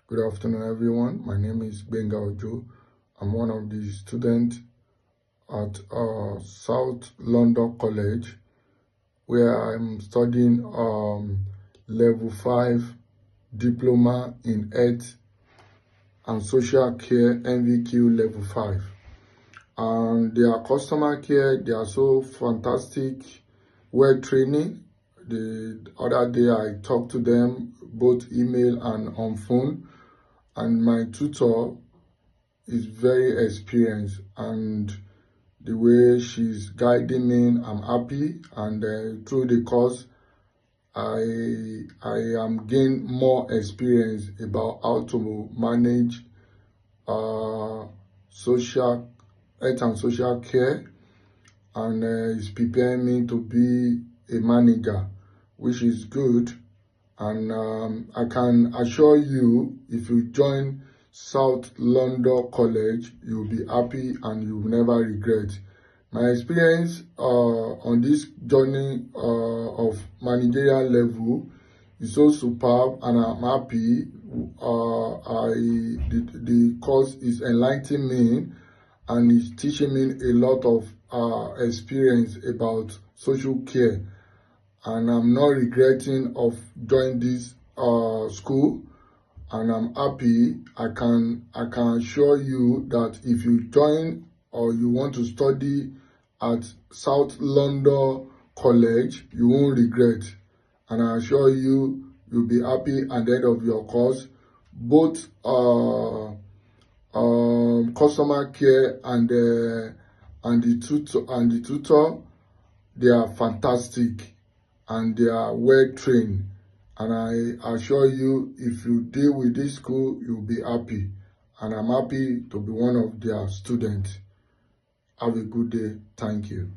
Good afternoon, everyone. My name is Benga Ojo. I'm one of the students at South London College, where I'm studying level 5 diploma in health and social care, NVQ level 5. And their customer care, they are so fantastic, well training. The other day I talked to them both email and on phone, and my tutor is very experienced, and the way she's guiding me, I'm happy. And through the course, I am gain more experience about how to manage social health and social care, and it's preparing me to be a manager, which is good. And I can assure you, if you join South London College, you'll be happy and you'll never regret. My experience on this journey of managerial level is so superb, and I'm happy. The course is enlightening me, and it's teaching me a lot of experience about social care, and I'm not regretting of joining this school, and I'm happy. I can assure you that if you join or you want to study at South London College, you won't regret, and I assure you you'll be happy at the end of your course. Both customer care and the tutor, they are fantastic and they are well trained. And I assure you, if you deal with this school, you'll be happy. And I'm happy to be one of their students. Have a good day. Thank you.